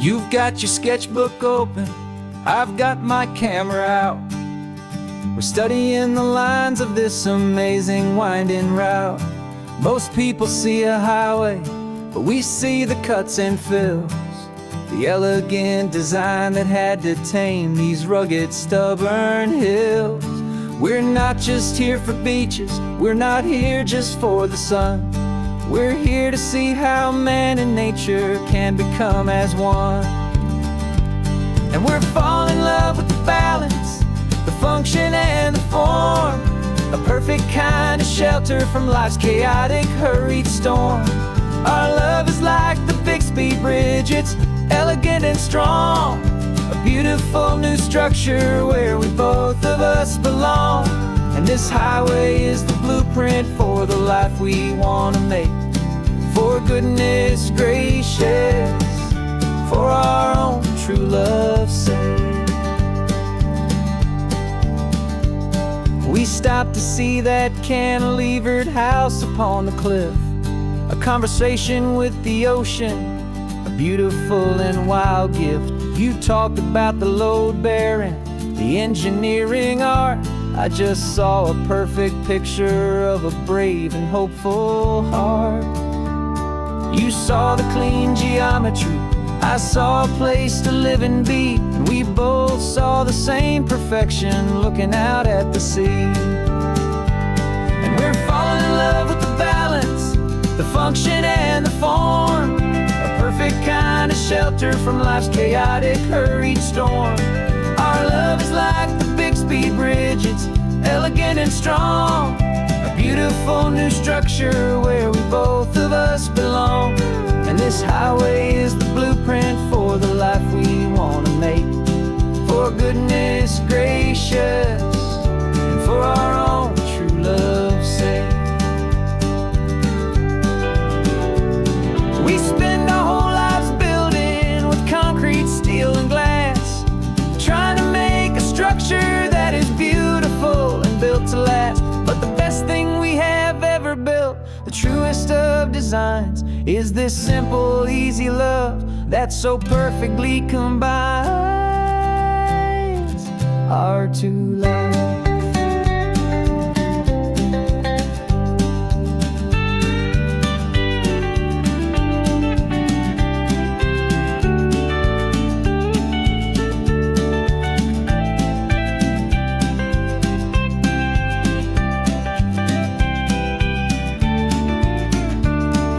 You've got your sketchbook open, I've got my camera out. We're studying the lines of this amazing winding route. Most people see a highway, but we see the cuts and fills, the elegant design that had to tame these rugged, stubborn hills. We're not just here for beaches, we're not here just for the sun. We're here to see how man and nature can become as one. And we're falling in love with the balance, the function and the form, a perfect kind of shelter from life's chaotic, hurried storm. Our love is like the Bixby Bridge, it's elegant and strong, a beautiful new structure where we both of us belong. And this highway is the blueprint for the life we want to make. For goodness gracious, for our own true love's sake. We stopped to see that cantilevered house upon the cliff, a conversation with the ocean, a beautiful and wild gift. You talked about the load bearing, the engineering art. I just saw a perfect picture of a brave and hopeful heart. You saw the clean geometry, I saw a place to live and be, and we both saw the same perfection looking out at the sea. And we're falling in love with the balance, the function and the form, a perfect kind of shelter from life's chaotic, hurried storm. Our love is like the Bixby Bridge, it's elegant and strong, a beautiful new structure where we both of us belong. And this highway is the blueprint for the life we want to make. For goodness gracious, and for our own true love's sake. We spend our whole lives building with concrete, steel and glass, trying to make a structure that is beautiful and built to last. But the best thing we have ever built, the truest of designs, is this simple, easy love that so perfectly combines our two lives.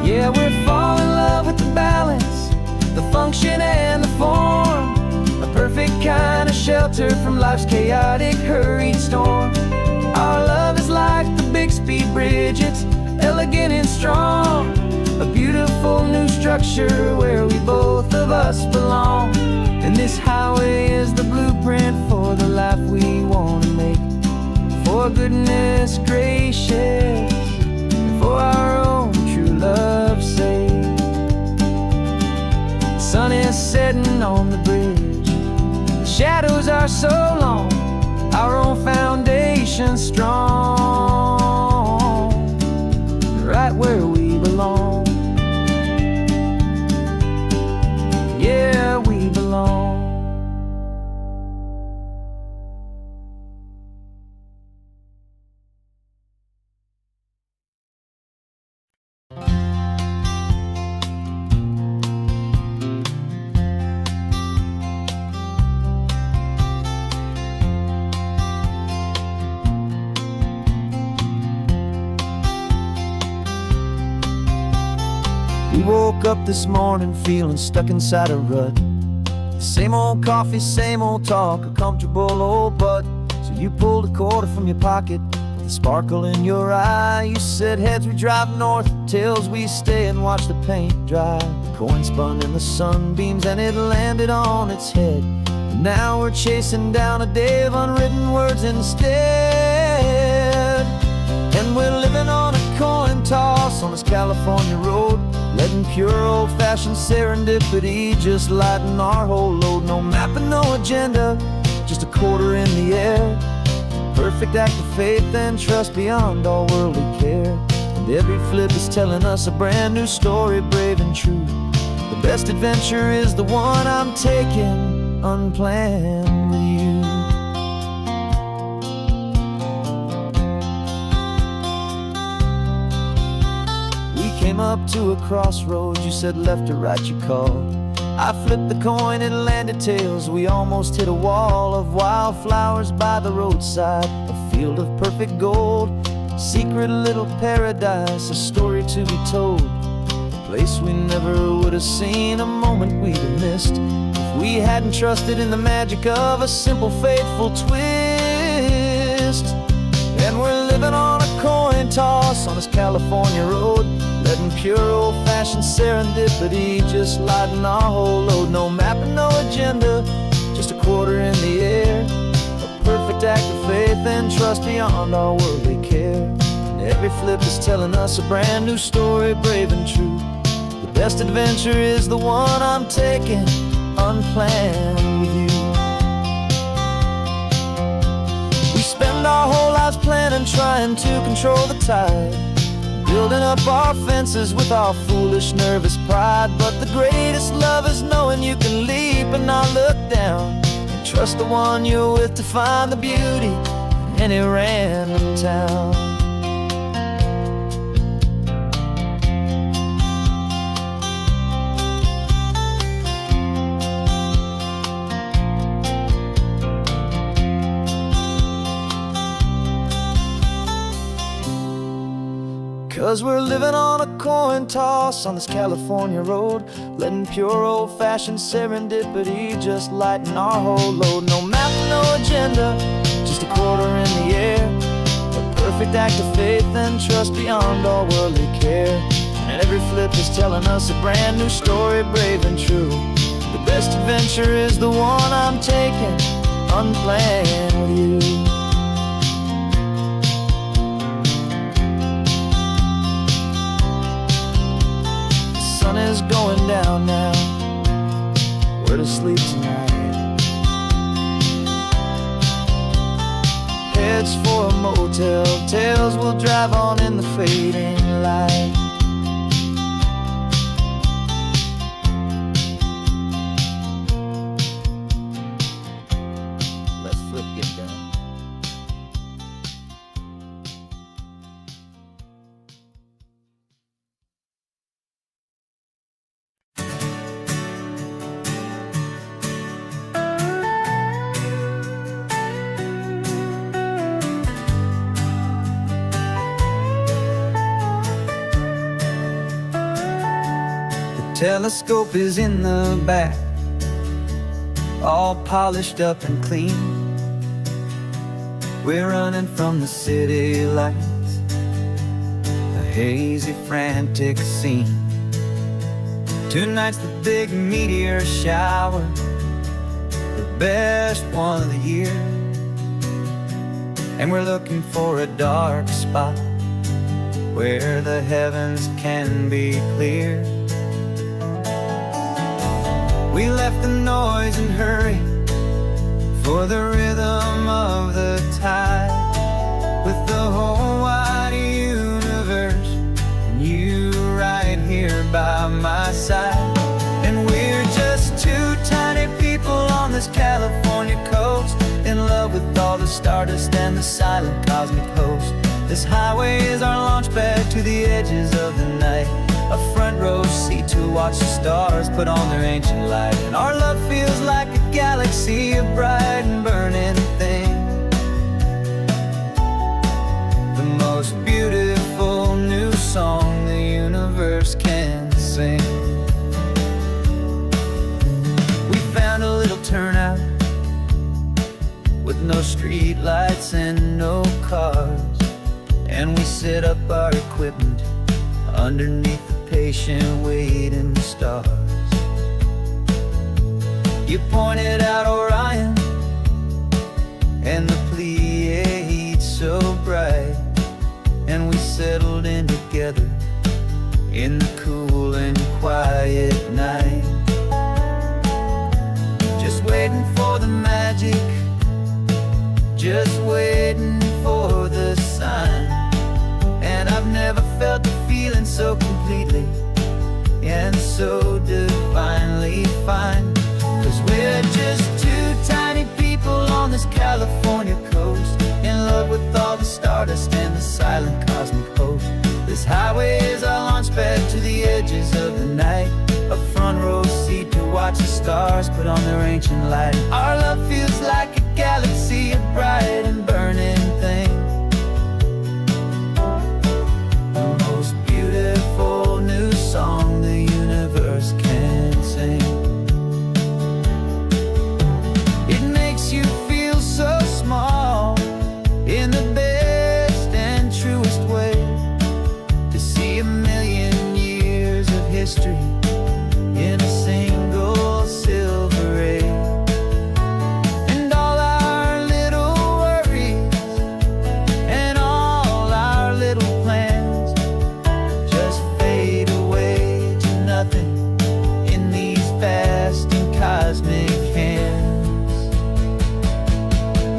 Yeah, we're falling in love with the balance, the function and the form, a perfect kind of shelter from life's chaotic, hurried storm. Our love is like the Bixby Bridge, it's elegant and strong, a beautiful new structure where we both of us belong. And this highway is the blueprint for the life we want to make. For goodness gracious, and for our own true love's sake. The sun is setting on the bridge, the shadows are so long, our own foundation strong, right where we belong. Yeah, we belong. We woke up this morning feeling stuck inside a rut. Same old coffee, same old talk, a comfortable old butt. So you pulled a quarter from your pocket with a sparkle in your eye. You said heads we drive north, tails we stay and watch the paint dry. The coin spun in the sunbeams and it landed on its head. And now we're chasing down a day of unwritten words instead. And we're living on a coin toss on this California road, letting pure old-fashioned serendipity just lighten our whole load. No map and no agenda, just a quarter in the air. Perfect act of faith and trust beyond all worldly care. And every flip is telling us a brand new story, brave and true. The best adventure is the one I'm taking unplanned with you. We came up to a crossroads, you said left or right you called. I flipped the coin, it landed tails. We almost hit a wall of wildflowers by the roadside, a field of perfect gold, secret little paradise, a story to be told, a place we never would have seen, a moment we'd have missed if we hadn't trusted in the magic of a simple, faithful twist. And we're living on a coin toss on this California road, letting pure old-fashioned serendipity just lighten our whole load. No map and no agenda, just a quarter in the air, a perfect act of faith and trust beyond our worldly care. And every flip is telling us a brand new story, brave and true. The best adventure is the one I'm taking unplanned with you. We spend our whole lives planning, trying to control the tide, building up our fences with our foolish, nervous pride. But the greatest love is knowing you can leap and not look down, and trust the one you're with to find the beauty in any random town. 'Cause we're living on a coin toss on this California road, letting pure old-fashioned serendipity just lighten our whole load. No map, no agenda, just a quarter in the air, a perfect act of faith and trust beyond all worldly care. And every flip is telling us a brand new story, brave and true. The best adventure is the one I'm taking unplanned with you. The sun is going down now, we're to sleep tonight. Heads for a motel, tails will drive on in the fading light. Let's flip get down. Telescope is in the back, all polished up and clean. We're running from the city lights, a hazy, frantic scene. Tonight's the big meteor shower, the best one of the year. And we're looking for a dark spot where the heavens can be clear. We left the noise and hurry for the rhythm of the tide, with the whole wide universe and you right here by my side. And we're just two tiny people on this California coast, in love with all the stardust and the silent cosmic host. This highway is our launch pad to the edges of the night, a front row seat to watch the stars put on their ancient light. And our love feels like a galaxy, a bright and burning thing, the most beautiful new song the universe can sing. We found a little turnout with no street lights and no cars, and we set up our equipment underneath the patient waiting stars. You pointed out Orion and the Pleiades so bright, and we settled in together in the cool and quiet night, just waiting for the magic, just waiting for the sign. And I've never felt the feeling so completely and so divine. find. 'Cause we're just two tiny people on this California coast, in love with all the stardust and the silent cosmic host. This highway is our launch pad to the edges of the night, a front row seat to watch the stars put on their ancient light. Our love feels like a galaxy, a bright and burning thing, the most beautiful new song the universe can sing. It makes you feel so small in the best and truest way, to see a million years of history in a single silver ray. And all our little worries and all our little plans just fade away to nothing in these vast and cosmic hands.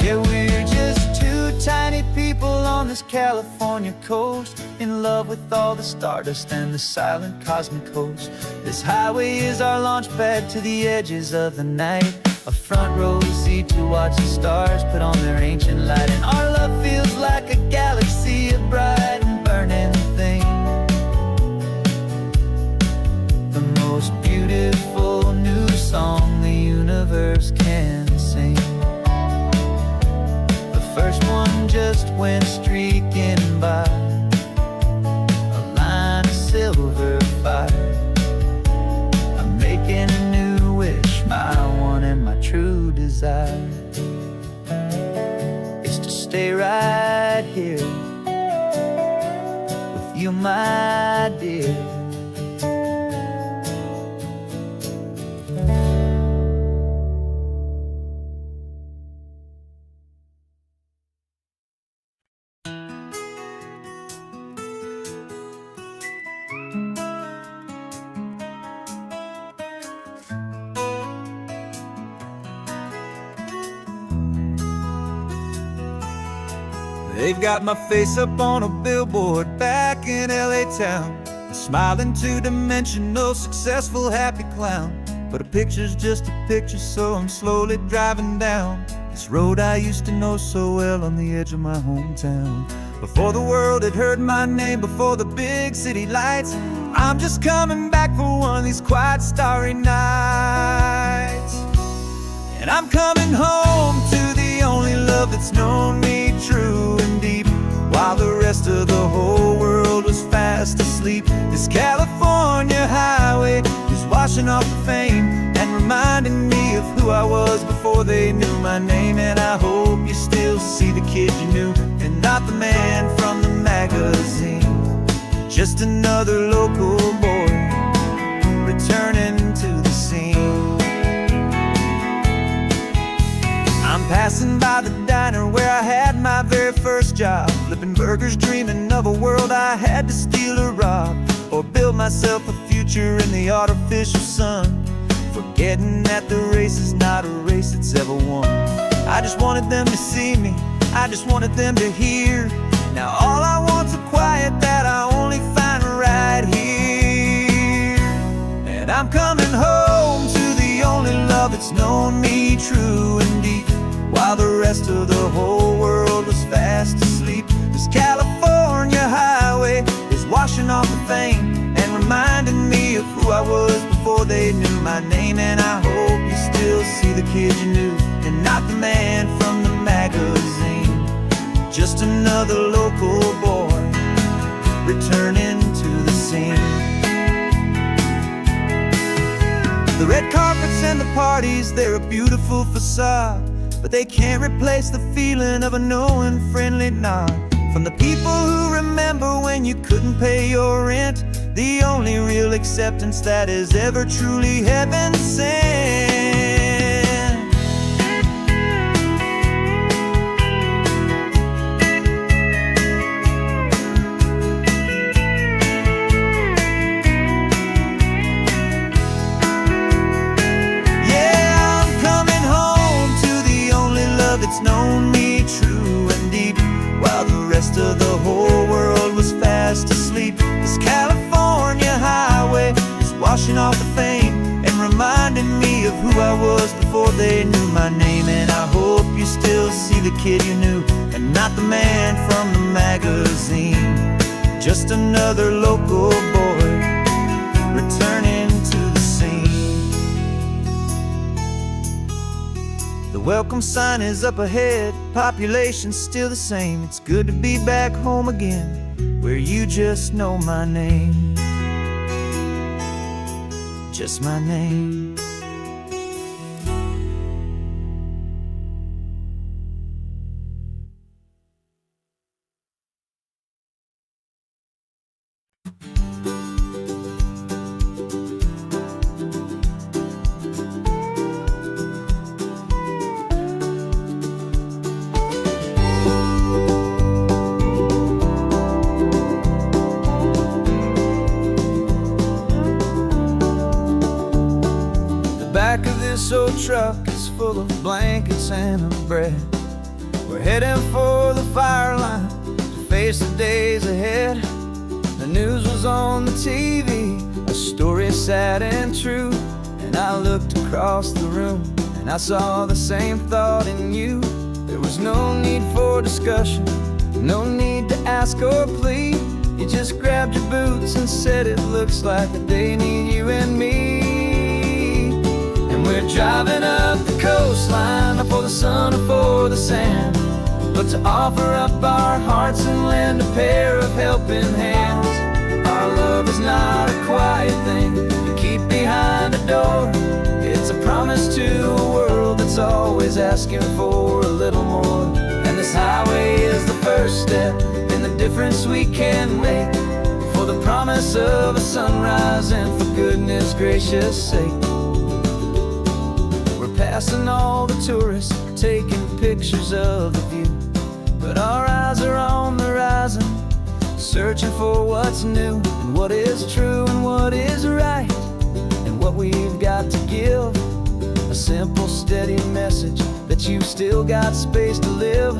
Yeah, we're just two tiny people on this California coast, in love with all the stardust and the silent cosmic host. This highway is our launch pad to the edges of the night, a front row seat to watch the stars put on their ancient light. And our love feels like a galaxy, a bright and burning thing, the most beautiful new song the universe can sing. The first one just went streaking by, silver fire. I'm making a new wish, my one and my true desire is to stay right here with you, my dear. They've got my face up on a billboard back in LA town, smiling two-dimensional, successful, happy clown. But a picture's just a picture, so I'm slowly driving down this road I used to know so well on the edge of my hometown. Before the world had heard my name, before the big city lights, I'm just coming back for one of these quiet, starry nights. And I'm coming home to the only love that's known me true and deep, while the rest of the whole world was fast asleep. This California highway is washing off the fame and reminding me of who I was before they knew my name. And I hope you still see the kid you knew, and not the man from the magazine, just another local boy returning to the scene. I'm passing by the diner where I had my very first job, flipping burgers, dreaming of a world I had to steal or rob, or build myself a future in the artificial sun, forgetting that the race is not a race that's ever won. I just wanted them to see me, I just wanted them to hear. Now all I want's a quiet that I only find right here. And I'm coming home to the only love that's known me true and deep, while the rest of the whole world was fast asleep. This California highway is washing off the fame and reminding me of who I was before they knew my name. And I hope you still see the kid you knew, and not the man from the magazine, just another local boy returning to the scene. The red carpets and the parties, they're a beautiful facade, but they can't replace the feeling of a knowing, friendly nod from the people who remember when you couldn't pay your rent, the only real acceptance that is ever truly heaven sent. It's known me true and deep, while the rest of the whole world was fast asleep. This California highway is washing off the fame and reminding me who I was before they knew my name. And I hope you still see the kid you knew, and not the man from the magazine. Just another local boy returning to the scene. The welcome sign is up ahead, population's still the same. It's good to be back home again, where you just know my name. Just my name. Back of this old truck is full of blankets and of bread. We're heading for the fire line to face the days ahead. The news was on the TV, a story sad and true. And I looked across the room and I saw the same thought in you. There was no need for discussion, no need to ask or plead. You just grabbed your boots and said it looks like the day need you and me. We're driving up the coastline, not for the sun or for the sand, but to offer up our hearts and lend a pair of helping hands. Our love is not a quiet thing you keep behind a door. It's a promise to a world that's always asking for a little more. And this highway is the first step in the difference we can make, for the promise of a sunrise and for goodness gracious sake. Passing all the tourists, taking pictures of the view, but our eyes are on the horizon, searching for what's new, and what is true and what is right, and what we've got to give. A simple, steady message that you've still got space to live,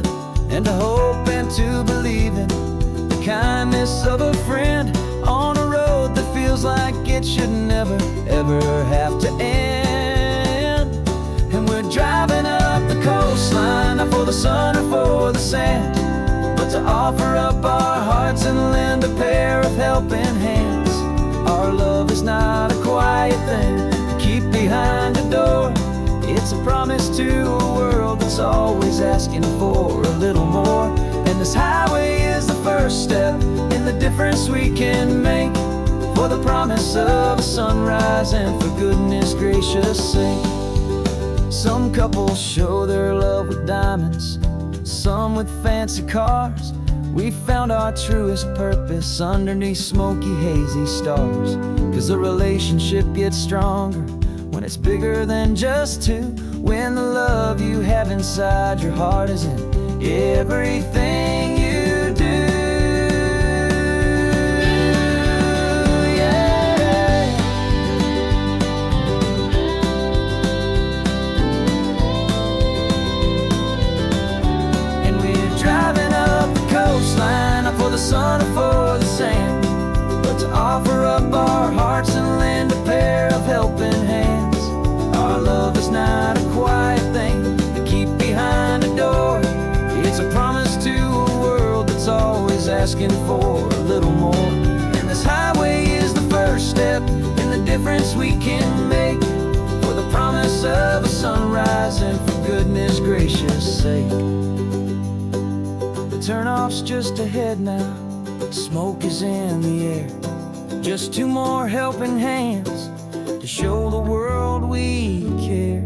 and to hope and to believe in the kindness of a friend on a road that feels like it should never, ever have to end. And we're driving up the coastline, not for the sun or for the sand, but to offer up our hearts and lend a pair of helping hands. Our love is not a quiet thing to keep behind a door. It's a promise to a world that's always asking for a little more. And this highway is the first step in the difference we can make, for the promise of a sunrise and for goodness gracious sake. Some couples show their love with diamonds, some with fancy cars. We found our truest purpose underneath smoky, hazy stars. 'Cause a relationship gets stronger when it's bigger than just two, when the love you have inside your heart is in everything you do. For the sun or for the sand, but to offer up our hearts and lend a pair of helping hands. Our love is not a quiet thing to keep behind a door. It's a promise to a world that's always asking for a little more. And this highway is the first step in the difference we can make, for the promise of a sunrise and for goodness gracious sake. Turnoff's just ahead now, smoke is in the air. Just two more helping hands to show the world we care.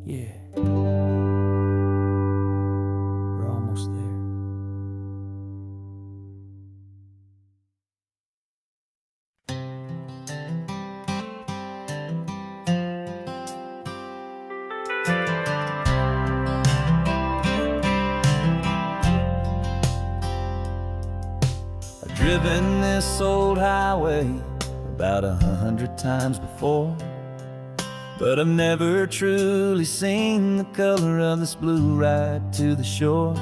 Yeah, we're almost there. Driven this old highway about 100 times before, but I've never truly seen the color of this blue right to the shore.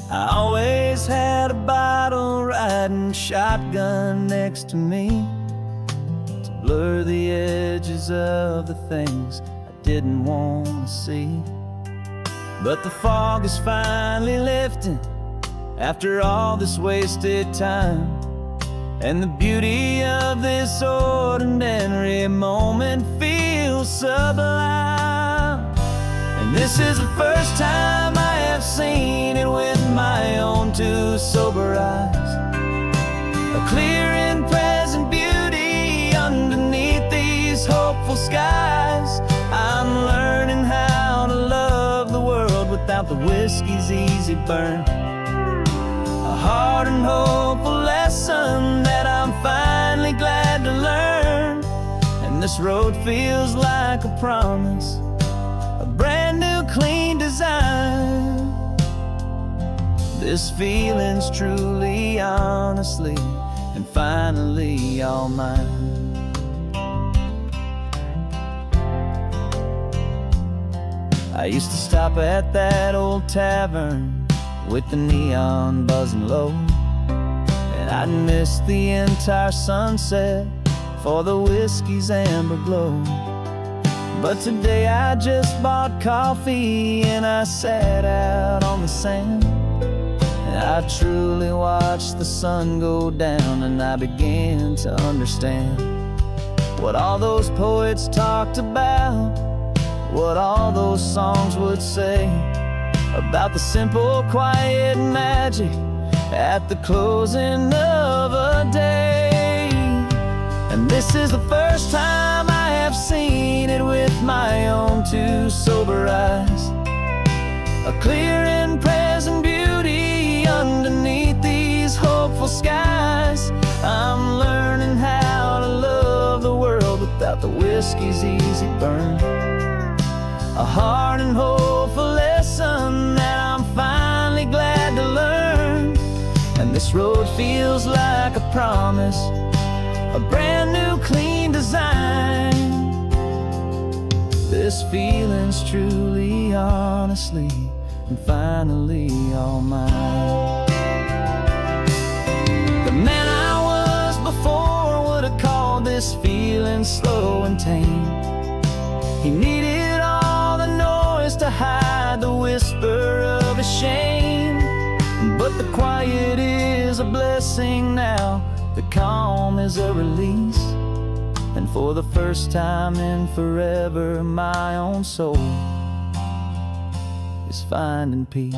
I always had a bottle riding shotgun next to me to blur the edges of the things I didn't want to see. But the fog is finally lifting after all this wasted time, and the beauty of this ordinary moment feels sublime. And this is the first time I have seen it with my own two sober eyes. A clear and present beauty underneath these hopeful skies. I'm learning how to love the world without the whiskey's easy burn. A hard and hopeful lesson that I'm finally glad to learn. And this road feels like a promise, a brand new clean design. This feeling's truly, honestly, and finally all mine. I used to stop at that old tavern with the neon buzzing low, and I'd miss the entire sunset for the whiskey's amber glow. But today I just bought coffee and I sat out on the sand, and I truly watched the sun go down, and I began to understand what all those poets talked about, what all those songs would say about the simple, quiet magic at the closing of a day. And this is the first time I have seen it with my own two sober eyes. A clear and present beauty underneath these hopeful skies. I'm learning how to love the world without the whiskey's easy burn. A hard and hopeful lesson that I'm finally glad to learn. And this road feels like a promise, a brand new clean design. This feeling's truly, honestly, and finally all mine. The man I was before would have called this feeling slow and tame. He needed all the noise to hide the whisper of his shame. But the quiet is a blessing now, the calm is a release. And for the first time in forever, my own soul is finding peace.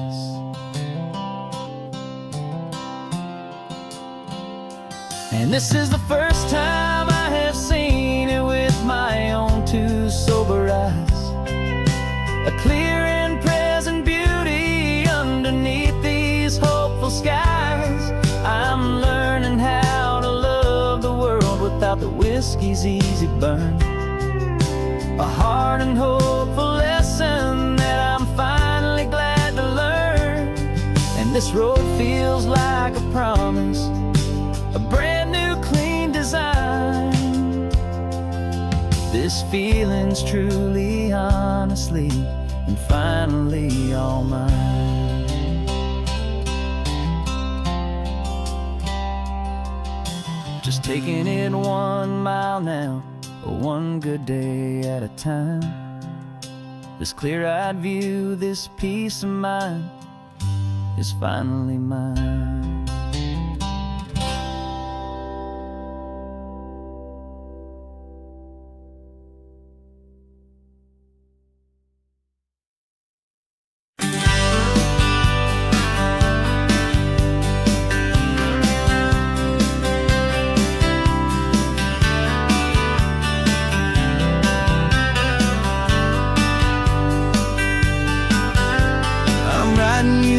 And this is the first time I have seen it with my own two sober eyes. A clear and present beauty underneath these hopeful skies. I'm learning how to love the world without the whiskey's easy burn. A hard and hopeful lesson that I'm finally glad to learn. And this road feels like a promise, a brand new clean design. This feeling's truly, honestly, and finally all mine. Just taking it 1 mile now, one good day at a time. This clear-eyed view, this peace of mind is finally mine.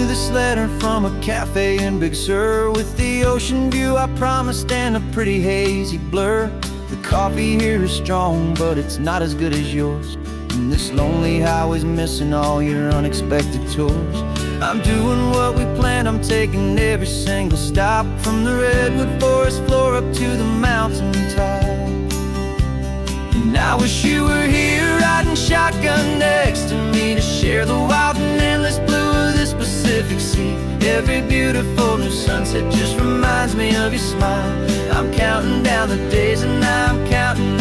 This letter from a cafe in Big Sur, with the ocean view I promised and a pretty hazy blur. The coffee here is strong, but it's not as good as yours. And this lonely highway's missing all your unexpected tours. I'm doing what we planned, I'm taking every single stop, from the redwood forest floor up to the mountain top. And I wish you were here riding shotgun next to me, to share the wild and endless blue of this Pacific Sea. Every beautiful new sunset just reminds me of your smile. I'm counting down the days and I'm counting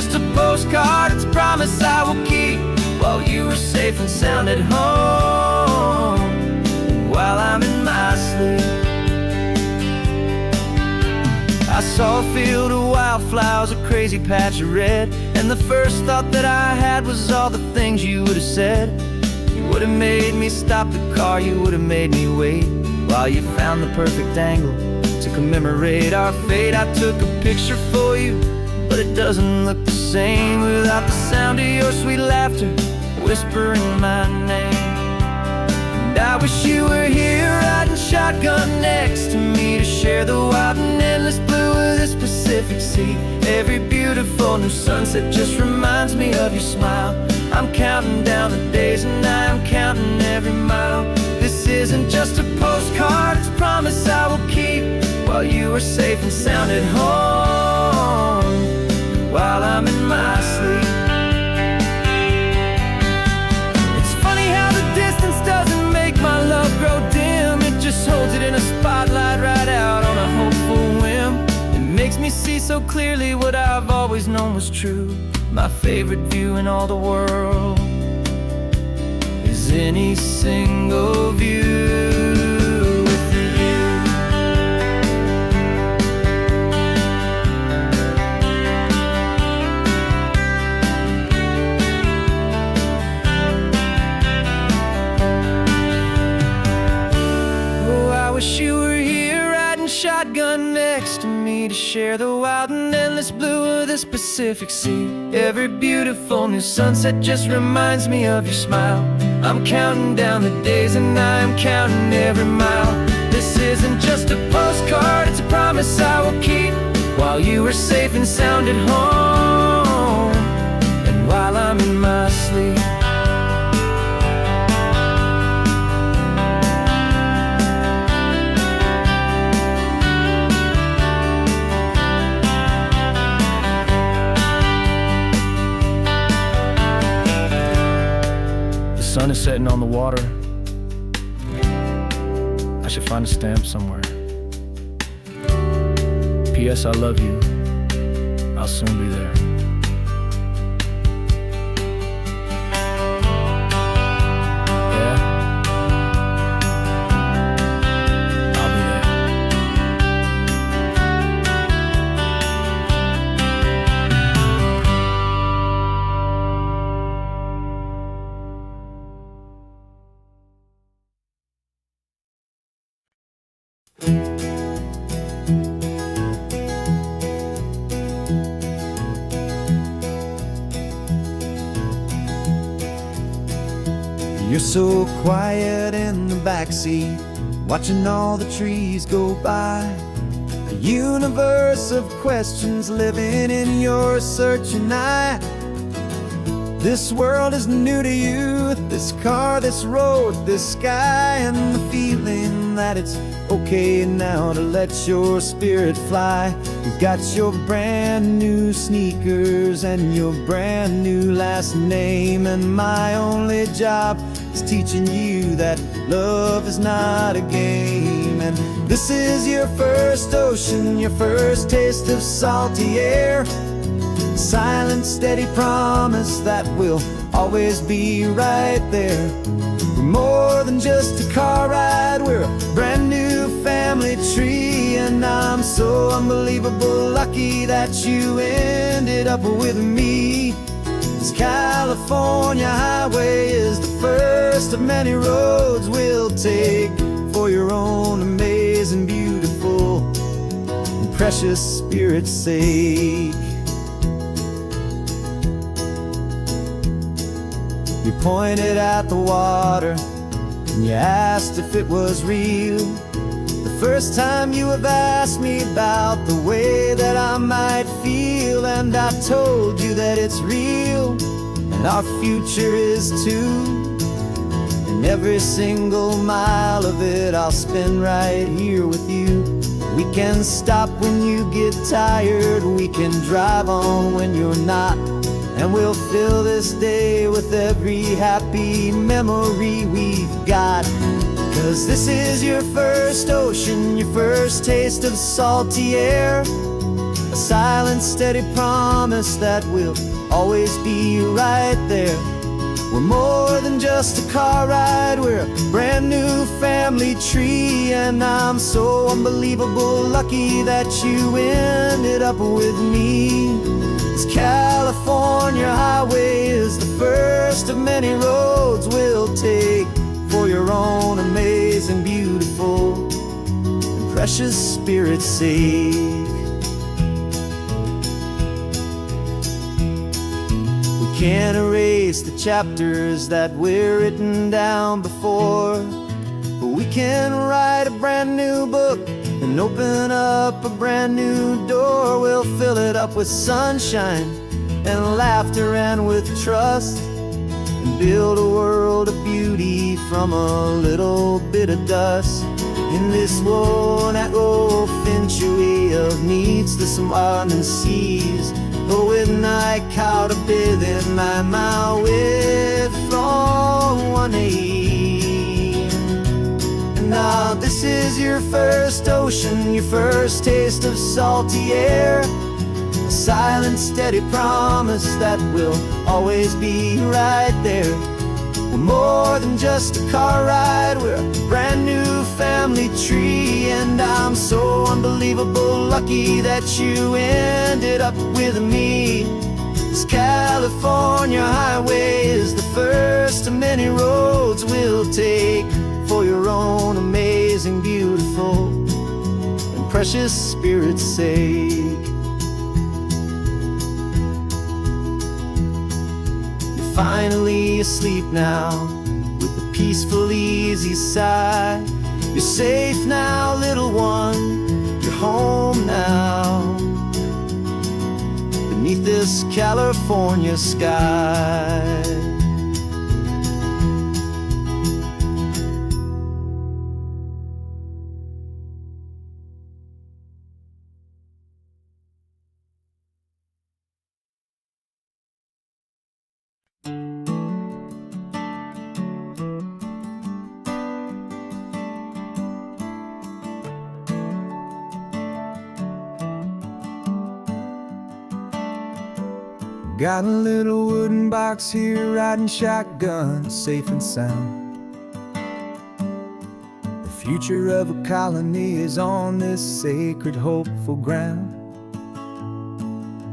just a postcard, it's a promise I will keep, while you are safe and sound at home, while I'm in my sleep. I saw a field of wildflowers, a crazy patch of red, and the first thought that I had was all the things you would have said. You would have made me stop the car, you would have made me wait, while you found the perfect angle to commemorate our fate. I took a picture for you, but it doesn't look the same without the sound of your sweet laughter whispering my name. And I wish you were here riding shotgun next to me to share the wild and endless blue of this Pacific Sea. Every beautiful new sunset just reminds me of your smile. I'm counting down the days and I'm counting every mile. This isn't just a postcard, it's a promise I will keep, while you are safe and sound at home, while I'm in my sleep. It's funny how the distance doesn't make my love grow dim. It just holds it in a spotlight right out on a hopeful whim. It makes me see so clearly what I've always known was true. My favorite view in all the world is any single view. Wish you were here riding shotgun next to me to share the wild and endless blue of this Pacific Sea. Every beautiful new sunset just reminds me of your smile. I'm counting down the days and I'm counting every mile. This isn't just a postcard, it's a promise I will keep, while you are safe and sound at home, and while I'm in my sleep. The sun is setting on the water. I should find a stamp somewhere. P.S. I love you. I'll soon be there. Yeah? I'll be there. You're so quiet in the backseat, watching all the trees go by. A universe of questions living in your searching eye. This world is new to you, this car, this road, this sky, and the feeling that it's okay now to let your spirit fly. You've got your brand new sneakers and your brand new last name, and my only job is teaching you that love is not a game. And this is your first ocean, your first taste of salty air. Silent, steady promise that we'll always be right there. We're more than just a car ride, we're a brand new family tree. And I'm so unbelievable lucky that you ended up with me. This California highway is the first of many roads we'll take for your own amazing, beautiful, and precious spirit's sake. You pointed at the water and you asked if it was real. The first time you have asked me about the way that I might feel, and I told you that it's real and our future is too. And every single mile of it I'll spend right here with you. We can stop when you get tired, we can drive on when you're not, and we'll fill this day with every happy memory we've got. 'Cause this is your first ocean, your first taste of salty air. A silent, steady promise that we'll always be right there. We're more than just a car ride, we're a brand new family tree. And I'm so unbelievable lucky that you ended up with me. This California highway is the first of many roads we'll take for your own amazing, beautiful, and precious spirit's sake. Can't erase the chapters that were written down before, but we can write a brand new book and open up a brand new door. We'll fill it up with sunshine and laughter and with trust, and build a world of beauty from a little bit of dust. In this world that century of needs the surrounding seas, with night caught a bit in my mouth with from one aim. And now this is your first ocean, your first taste of salty air. A silent, steady promise that we'll always be right there. We're more than just a car ride, we're a brand new family tree. And I'm so unbelievable lucky that you ended up with me. This California highway is the first of many roads we'll take for your own amazing, beautiful, and precious spirit's sake. Finally asleep now, with a peaceful, easy sigh. You're safe now, little one, you're home now, beneath this California sky. Got a little wooden box here, riding shotgun, safe and sound. The future of a colony is on this sacred, hopeful ground.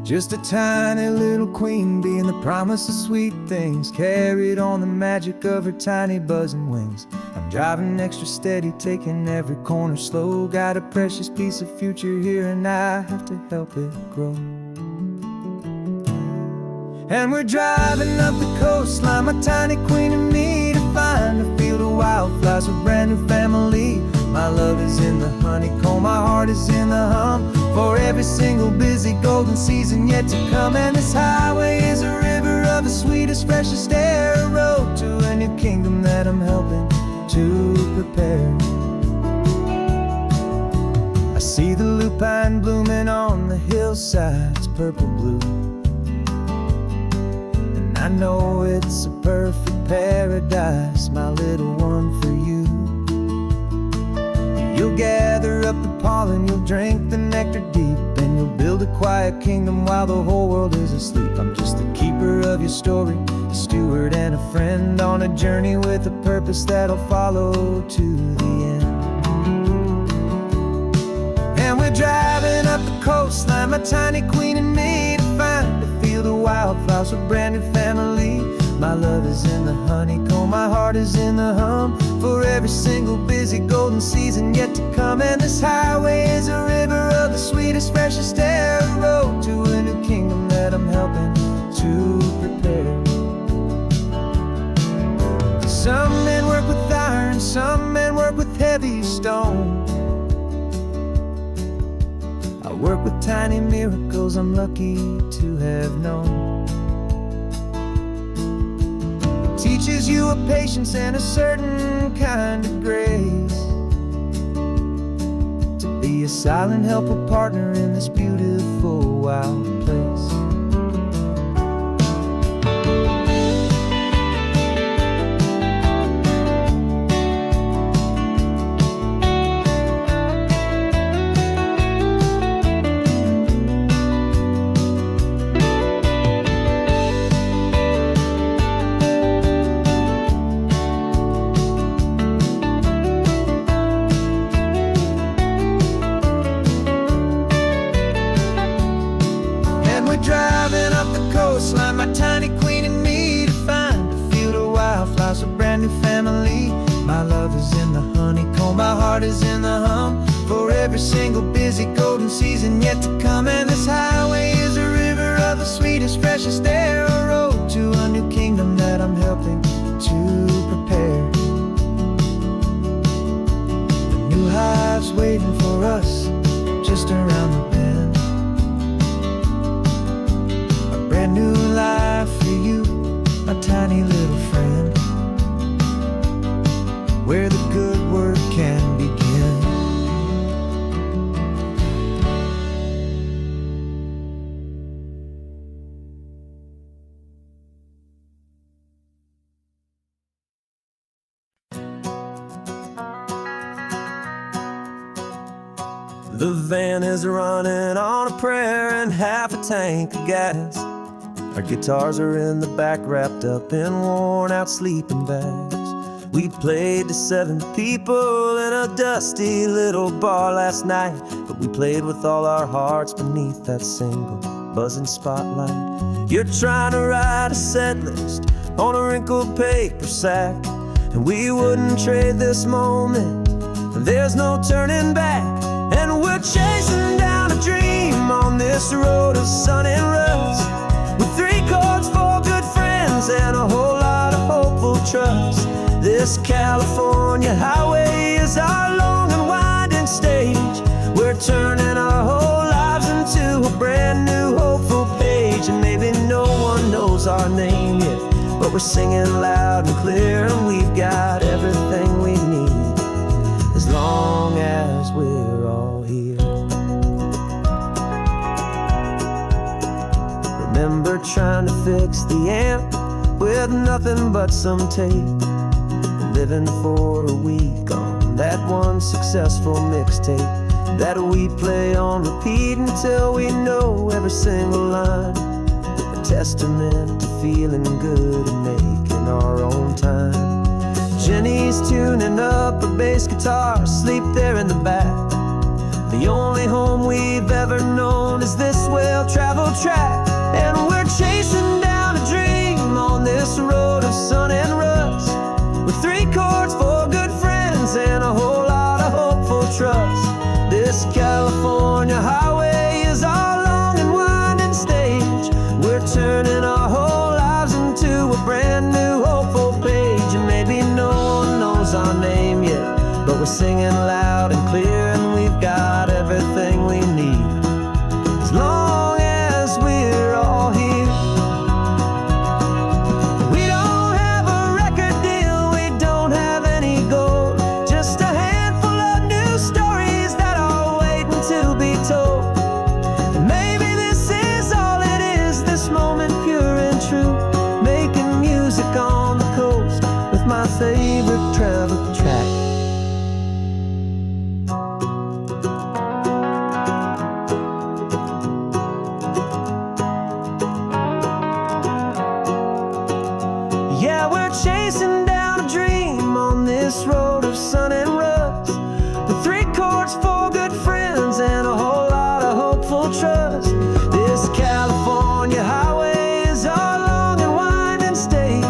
Just a tiny little queen bee and the promise of sweet things, carried on the magic of her tiny buzzing wings. I'm driving extra steady, taking every corner slow. Got a precious piece of future here and I have to help it grow. And we're driving up the coastline, my tiny queen and me, to find a field of wildflowers, a brand new family. My love is in the honeycomb, my heart is in the hum, for every single busy golden season yet to come. And this highway is a river of the sweetest, freshest air, a road to a new kingdom that I'm helping to prepare. I see the lupine blooming on the hillsides, purple blue, I know it's a perfect paradise, my little one, for you. You'll gather up the pollen, you'll drink the nectar deep, and you'll build a quiet kingdom while the whole world is asleep. I'm just the keeper of your story, a steward and a friend, on a journey with a purpose that'll follow to the end. And we're driving up the coastline, my tiny queen and me, to find a field of wildflowers, a brand new family. My love is in the honeycomb, my heart is in the hum, for every single busy golden season yet to come. And this highway is a river of the sweetest, freshest air, a road to a new kingdom that I'm helping to prepare. Some men work with iron, some men work with heavy stone. I work with tiny miracles I'm lucky to have known. It teaches you a patience and a certain kind of grace, to be a silent, helpful partner in this beautiful, wild place. flowers in the honeycomb. My heart is in the hum for every single busy golden season yet to come. And this highway is a river of the sweetest, freshest air, a road to a new kingdom that I'm helping to prepare. The new hive's waiting for us just around the bend. A brand new life for you, my tiny little friend, where the good work can begin. The van is running on a prayer and half a tank of gas. Our guitars are in the back, wrapped up in worn-out sleeping bags. We played to 7 people in a dusty little bar last night, but we played with all our hearts beneath that single buzzing spotlight. You're trying to write a set list on a wrinkled paper sack, and we wouldn't trade this moment. There's no turning back, and we're chasing down a dream on this road of sun and rust, with 3 chords, 4 good friends, and a whole lot of hopeful trust. This California highway is our long and winding stage. We're turning our whole lives into a brand new hopeful page. And maybe no one knows our name yet, but we're singing loud and clear, and we've got everything we need as long as we're all here. Remember trying to fix the amp with nothing but some tape, living for a week on that one successful mixtape that we play on repeat until we know every single line. A testament to feeling good and making our own time. Jenny's tuning up her bass guitar, asleep there in the back. The only home we've ever known is this well-traveled track, and we're chasing down a dream on this road of sun and rust, with 3 chords, 4 good friends, and a whole lot of hopeful trust. This California highway is our long and winding stage. We're turning our whole lives into a brand new hopeful page. And maybe no one knows our name yet, but we're singing loud and clear, and we've got everything we need as long as we're all here. My favorite travel track. Yeah, we're chasing down a dream on this road of sun and rust, with 3 chords, 4 good friends, and a whole lot of hopeful trust. This California highway is our long and winding stage.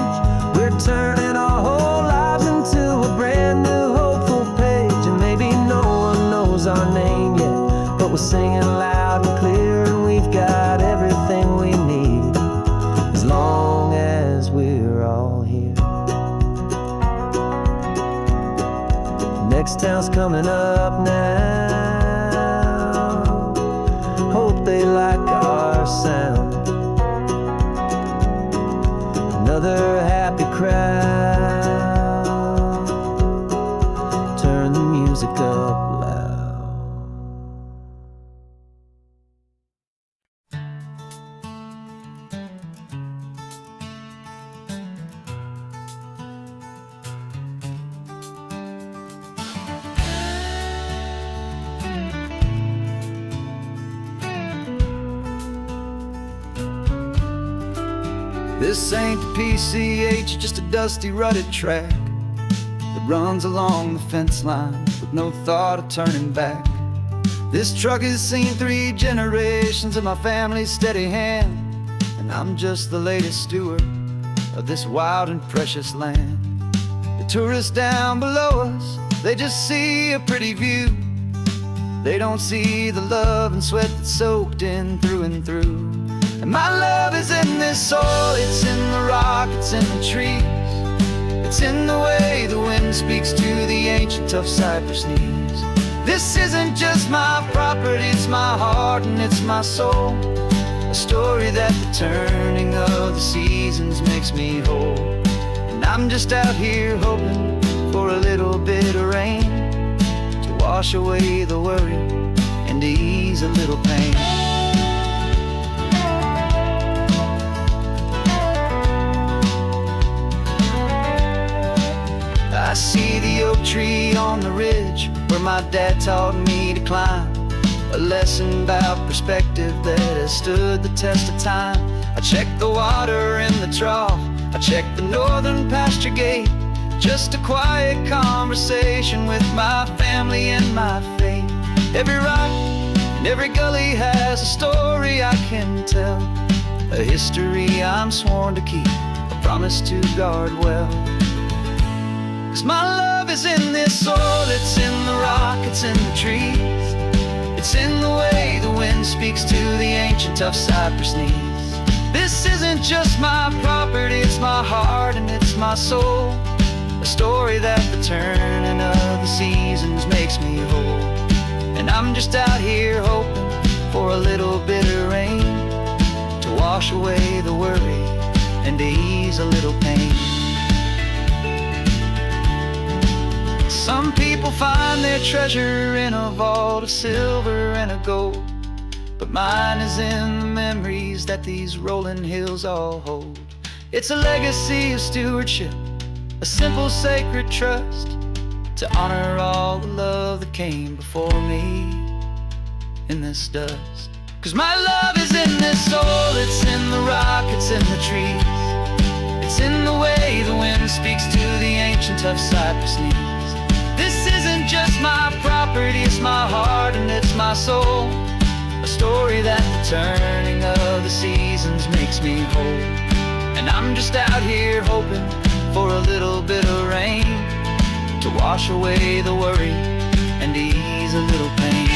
We're turning our whole lives into a brand new hopeful page. And maybe no one knows our name yet, but we're singing loud and clear, and we've got everything we need as long as we're all here. Next town's coming up now. Hope they like our sound. Another happy crowd. Turn the music up loud. This ain't the PCH, just a dusty, rutted track that runs along the fence line with no thought of turning back. This truck has seen 3 generations of my family's steady hand, and I'm just the latest steward of this wild and precious land. The Tourists down below us, they just see a pretty view. They don't see the love and sweat that's soaked in through and through. And my love is in this soil, it's in the rock, it's in the trees. It's in the way the wind speaks to the ancient tough cypress knees. This isn't just my property, it's my heart and it's my soul. A story that the turning of the seasons makes me whole. And I'm just out here hoping for a little bit of rain to wash away the worry and to ease a little pain. I see the oak tree on the ridge where my dad taught me to climb. A lesson about perspective that has stood the test of time. I check the water in the trough, I check the northern pasture gate. Just a quiet conversation with my family and my faith. Every rock and every gully has a story I can tell. A history I'm sworn to keep, a promise to guard well. 'Cause my love is in this soil, it's in the rock, it's in the trees. It's in the way the wind speaks to the ancient tough cypress knees. This isn't just my property, it's my heart and it's my soul. A story that the turning of the seasons makes me whole. And I'm just out here hoping for a little bit of rain to wash away the worry and to ease a little pain. Some people find their treasure in a vault of silver and a gold, but mine is in the memories that these rolling hills all hold. It's a legacy of stewardship, a simple sacred trust, to honor all the love that came before me in this dust. 'Cause my love is in this soul, it's in the rock, it's in the trees. It's in the way the wind speaks to the ancient tough cypress knees. This isn't just my property, it's my heart and it's my soul. A story that the turning of the seasons makes me whole. And I'm just out here hoping for a little bit of rain to wash away the worry and ease a little pain.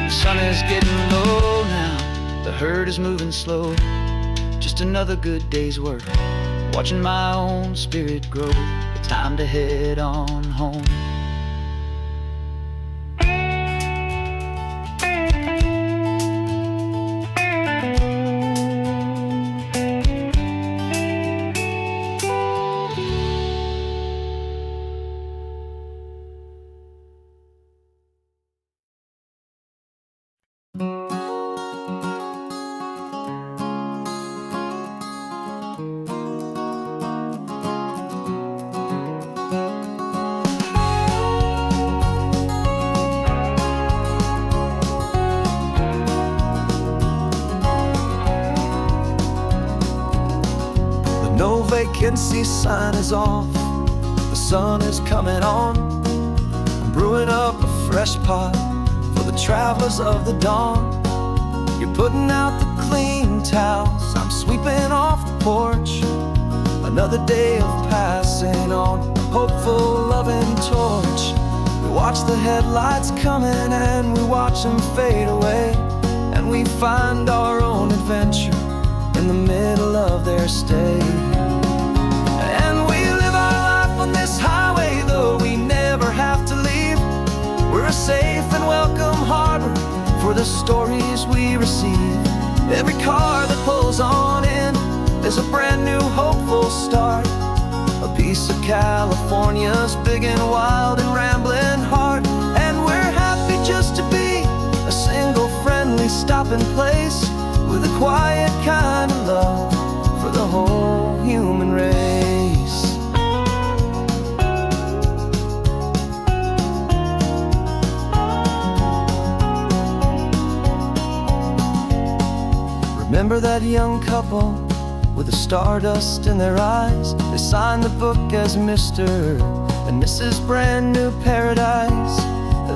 The sun is getting low now, the herd is moving slow. Just another good day's work, watching my own spirit grow. Time to head on home. No vacancy sign is off, the sun is coming on. I'm brewing up a fresh pot for the travelers of the dawn. You're putting out the clean towels, I'm sweeping off the porch. Another day of passing on, a hopeful loving torch. We watch the headlights coming and we watch them fade away, and we find our own adventure in the middle of their stay. And we live our life on this highway, though we never have to leave. We're a safe and welcome harbor for the stories we receive. Every car that pulls on in is a brand new hopeful start, a piece of California's big and wild and rambling heart. And we're happy just to be a single friendly stopping place, with a quiet kind of love for the whole human race. Remember that young couple with the stardust in their eyes? They signed the book as Mr. and Mrs. Brand New Paradise.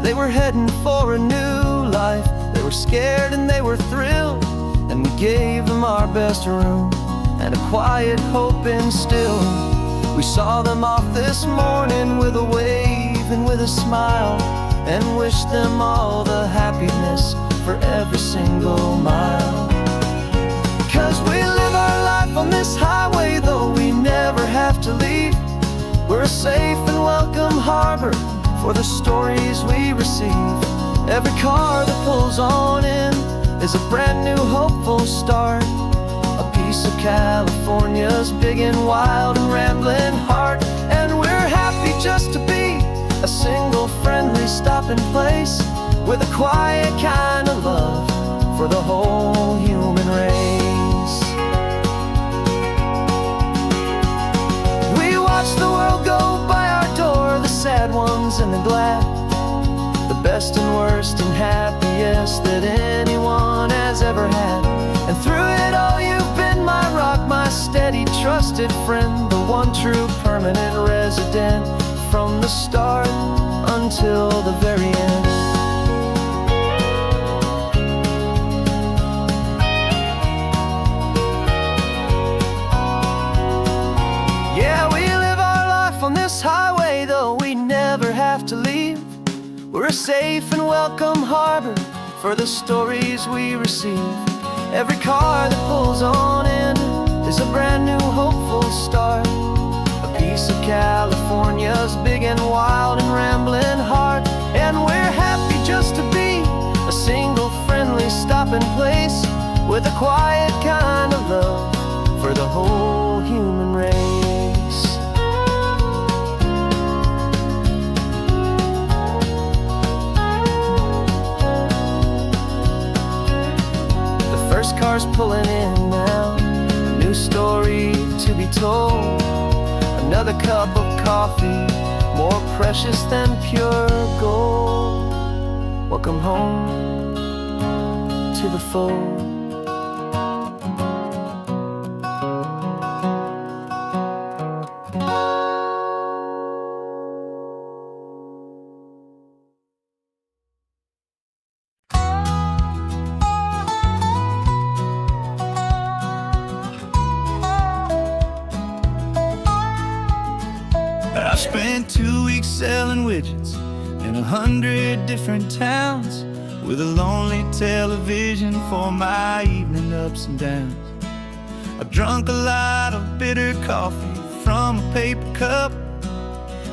They were heading for a new life. They were scared and they were thrilled. and we gave them our best room and a quiet hope instilled. We saw them off this morning with a wave and with a smile, and wished them all the happiness for every single mile. 'Cause we live our life on this highway, though we never have to leave. We're a safe and welcome harbor for the stories we receive. Every car that pulls on in is a brand new hopeful start, a piece of California's big and wild and rambling heart. And we're happy just to be a single friendly stopping place, with a quiet kind of love for the whole human race. We watch the world go by our door, the sad ones and the glad, the best and worst and happiest that anyone has ever had. And through it all you've been my rock, my steady trusted friend, the one true permanent resident, from the start until the very end. Yeah, we live our life on this highway, though we never have to leave. We're a safe and welcome harbor for the stories we receive. Every car that pulls on in is a brand new hopeful start, a piece of California's big and wild and rambling heart. And we're happy just to be a single friendly stopping place, with a quiet kind of love for the whole human race. The first car's pulling in now, a new story to be told. Another cup of coffee, more precious than pure gold. Welcome home to the fold. I spent 2 weeks selling widgets in 100 different towns, with a lonely television for my evening ups and downs. I drunk a lot of bitter coffee from a paper cup,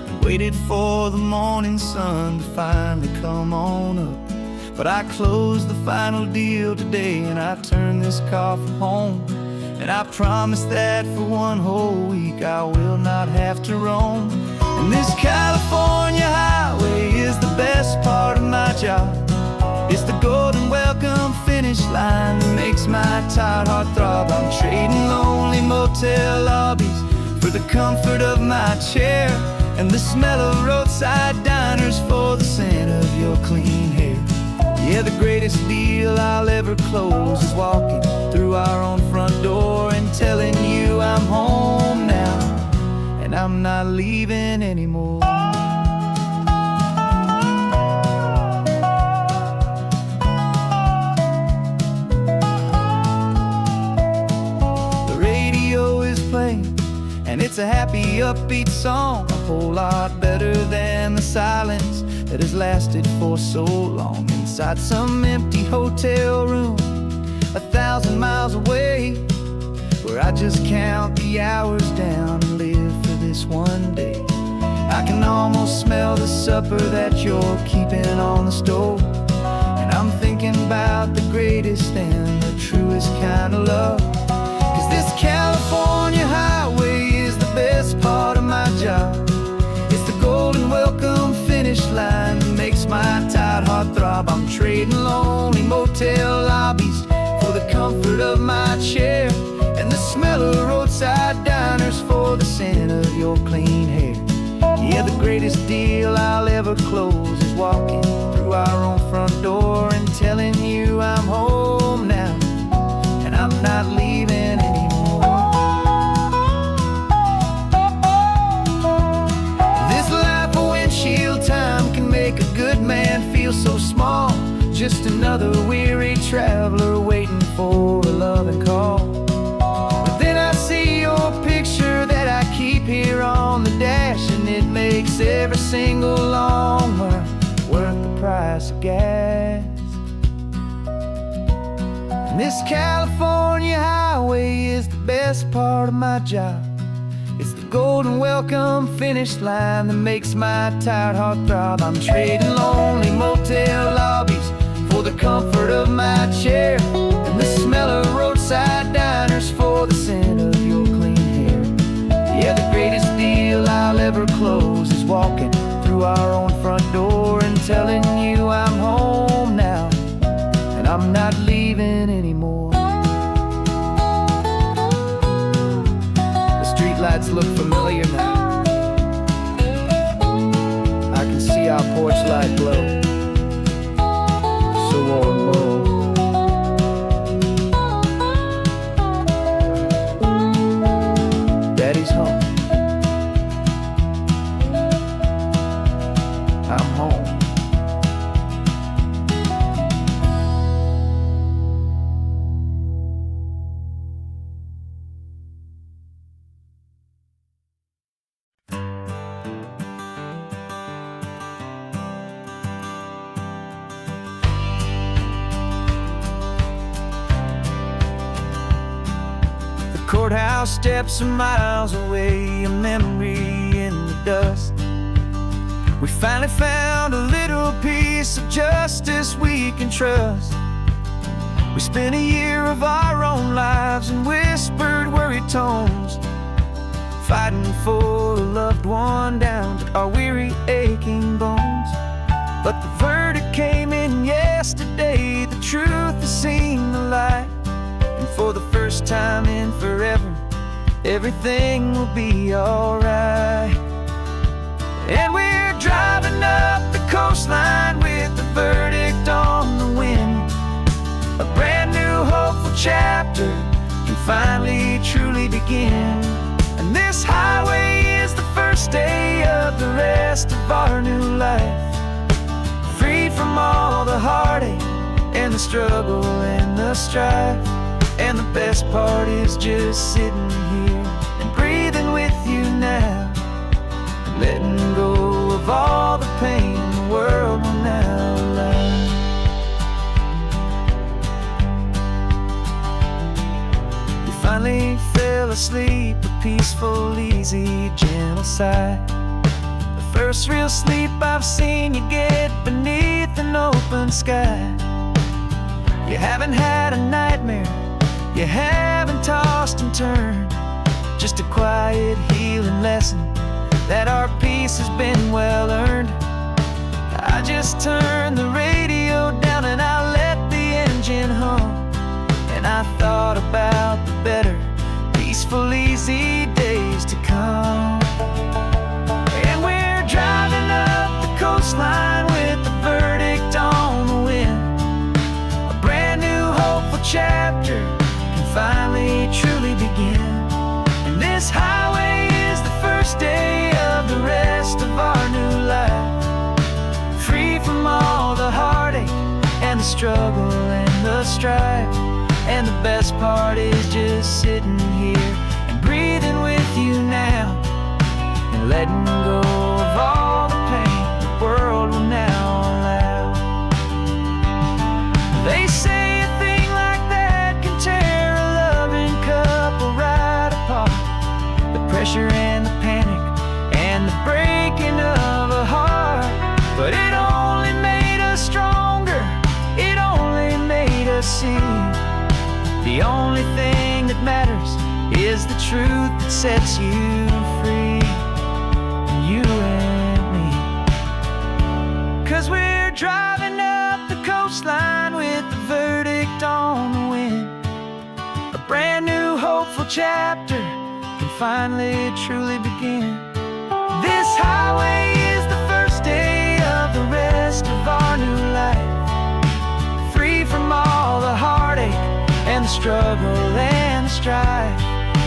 and waited for the morning sun to finally come on up. But I closed the final deal today, and I turned this coffee home. And I promise that for one whole week I will not have to roam. And this California highway is the best part of my job. It's the golden welcome finish line that makes my tired heart throb. I'm trading lonely motel lobbies for the comfort of my chair, and the smell of roadside diners for the scent of your clean hair. Yeah, the greatest deal I'll ever close is walking through our own front door and telling you I'm home now, and I'm not leaving anymore. The radio is playing, and it's a happy, upbeat song, a whole lot better than the silence that has lasted for so long. Inside some empty hotel room 1,000 miles away, where I just count the hours down and live for this one day. I can almost smell the supper that you're keeping on the stove, and I'm thinking about the greatest and the truest kind of love. 'Cause this California highway is the best part of my job. It's the golden welcome finish line that makes my tired heart throb. I'm trading lonely motel lobbies for the comfort of my chair, and the smell of roadside diners for the scent of your clean hair. Yeah, the greatest deal I'll ever close is walking through our own front door and telling you I'm home now, and I'm not leaving anymore. This life of windshield time can make a good man feel so small, just another weary traveler waiting for a makes every single long mile worth the price of gas. And this California highway is the best part of my job. It's the golden welcome finish line that makes my tired heart throb. I'm trading lonely motel lobbies for the comfort of my chair, and the smell of roadside diners for the scent of your clean hair. Yeah, the greatest deal I'll ever close is walking through our own front door and telling you I'm home now, and I'm not leaving anymore. The streetlights look familiar now. I can see our porch light glow, so warm, low. Daddy's home. I'm home. Courthouse steps are miles away, a memory in the dust. We finally found a little piece of justice we can trust. We spent a year of our own lives in whispered, worried tones, fighting for a loved one down to our weary, aching bones. But the verdict came in yesterday, the truth has seen the light. And for the first time in forever, everything will be alright. And we're driving up the coastline with the verdict on the wind. A brand new hopeful chapter can finally truly begin. And this highway is the first day of the rest of our new life, free from all the heartache and the struggle and the strife. And the best part is just sitting here and breathing with you now, and letting go of all the pain the world will now allow. You finally fell asleep, a peaceful, easy, gentle sigh. The first real sleep I've seen you get beneath an open sky. You haven't had a nightmare, you haven't tossed and turned, just a quiet healing lesson that our peace has been well earned. I just turned the radio down and I let the engine hum, and I thought about the better, peaceful, easy days to come. And we're driving up the coastline with the verdict on the wind. A brand new hopeful chapter finally truly begin. And this highway is the first day of the rest of our new life, free from all the heartache and the struggle and the strife. And the best part is just sitting here and breathing with you now, and letting go of all the pain the world will now allow. They say a thing like that can tear couple right apart. The pressure and the panic and the breaking of a heart. But it only made us stronger, it only made us see the only thing that matters is the truth that sets you free, you and me. 'Cause we're driving up the coastline with the verdict on the wind. A brand new hopeful chapter can finally truly begin. This highway is the first day of the rest of our new life, free from all the heartache and the struggle and the strife.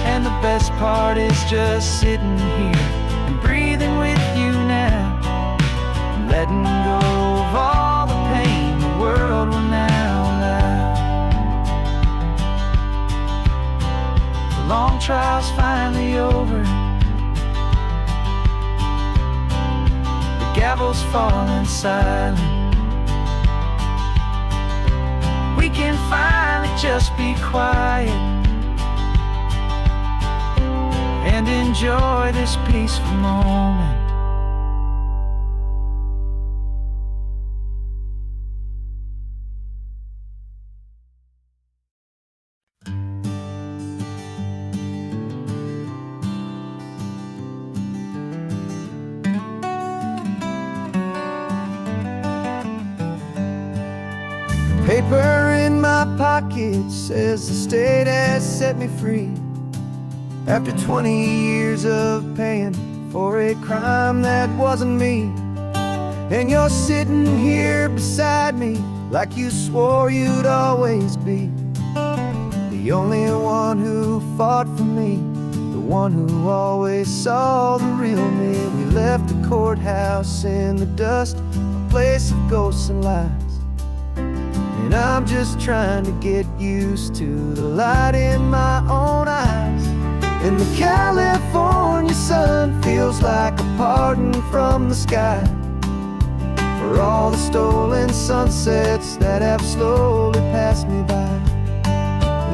And the best part is just sitting here and breathing with you now, and letting go of all the pain the world will now allow. The long trial's finally over, marvel's falling silent. We can finally just be quiet and enjoy this peaceful moment. Paper in my pocket says the state has set me free after 20 years of paying for a crime that wasn't me. And you're sitting here beside me like you swore you'd always be the only one who fought for me, the one who always saw the real me. We left the courthouse in the dust, a place of ghosts and lies. And I'm just trying to get used to the light in my own eyes. And the California sun feels like a pardon from the sky for all the stolen sunsets that have slowly passed me by.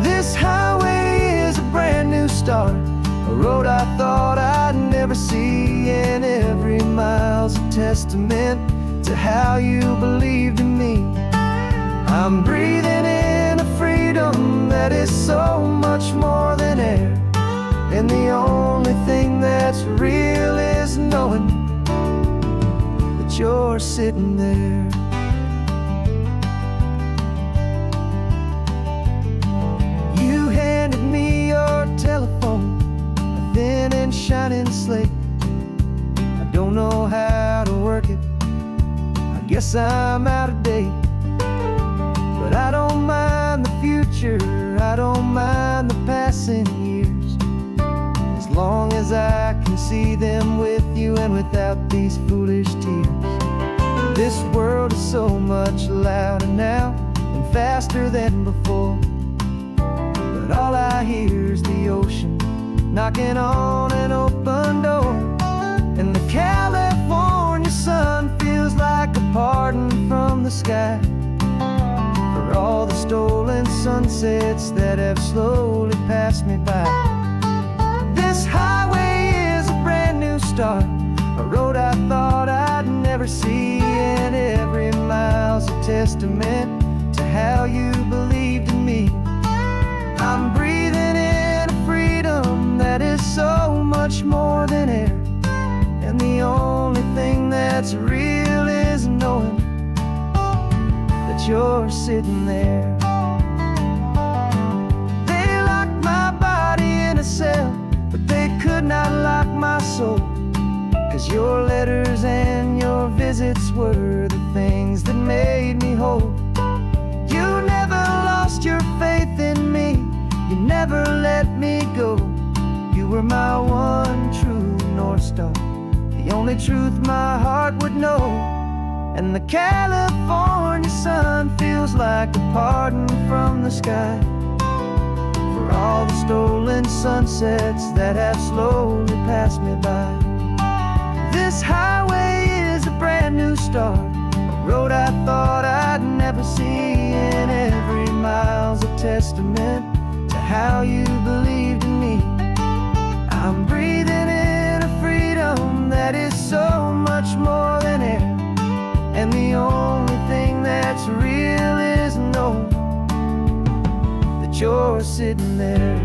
This highway is a brand new start, a road I thought I'd never see, and every mile's a testament to how you believed in me. I'm breathing in a freedom that is so much more than air, and the only thing that's real is knowing that you're sitting there. You handed me your telephone, a thin and shining slate. I don't know how to work it, I guess I'm out of date. But I don't mind the future, I don't mind the passing years, as long as I can see them with you and without these foolish tears. This world is so much louder now and faster than before, but all I hear is the ocean knocking on an open door. And the California sun feels like a pardon from the sky for all the stolen sunsets that have slowly passed me by. This highway is a brand new start, a road I thought I'd never see, and every mile's a testament to how you believed in me. I'm breathing in a freedom that is so much more than air, and the only thing that's real is knowing that you're sitting there. They locked my body in a cell, but they could not lock my soul, 'cause your letters and your visits were the things that made me whole. You never lost your faith in me, you never let me go. You were my one true North Star, the only truth my heart would know. And the California sun feels like a pardon from the sky for all the stolen sunsets that have slowly passed me by. This highway is a brand new start, a road I thought I'd never see, and every mile's a testament to how you believed in me. I'm breathing in a freedom that is so much more than air, and the only thing that's real is knowing that you're sitting there.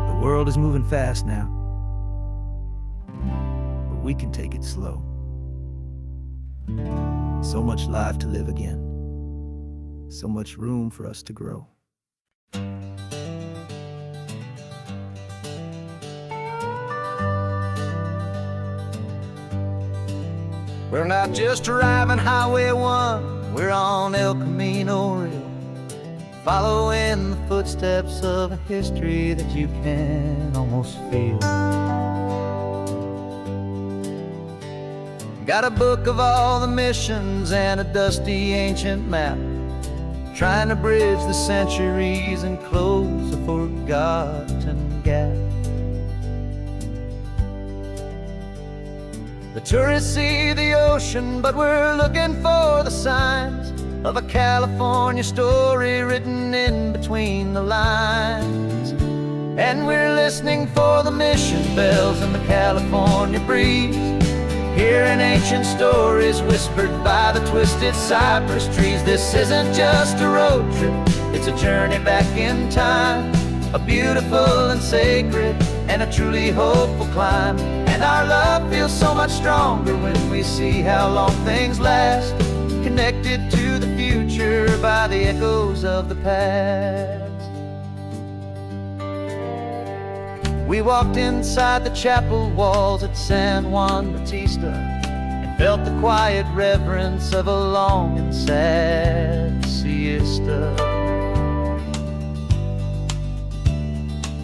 The world is moving fast now, but we can take it slow. So much life to live again, so much room for us to grow. We're not just driving Highway 1, we're on El Camino Real, following the footsteps of a history that you can almost feel. Got a book of all the missions and a dusty ancient map, trying to bridge the centuries and close a forgotten gap. The tourists see the ocean, but we're looking for the signs of a California story written in between the lines. And we're listening for the mission bells and the California breeze, hearing ancient stories whispered by the twisted cypress trees. This isn't just a road trip, it's a journey back in time, a beautiful and sacred and a truly hopeful climb. And our love feels so much stronger when we see how long things last, connected to the future by the echoes of the past. We walked inside the chapel walls at San Juan Bautista and felt the quiet reverence of a long and sad siesta.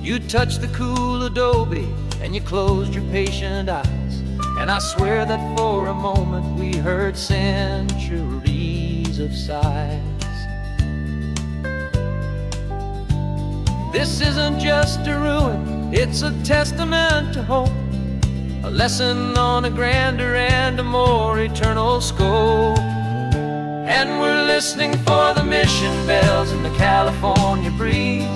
You touched the cool adobe and you closed your patient eyes, and I swear that for a moment we heard centuries of sighs. This isn't just a ruin, it's a testament to hope, a lesson on a grander and a more eternal scope. And we're listening for the mission bells in the California breeze,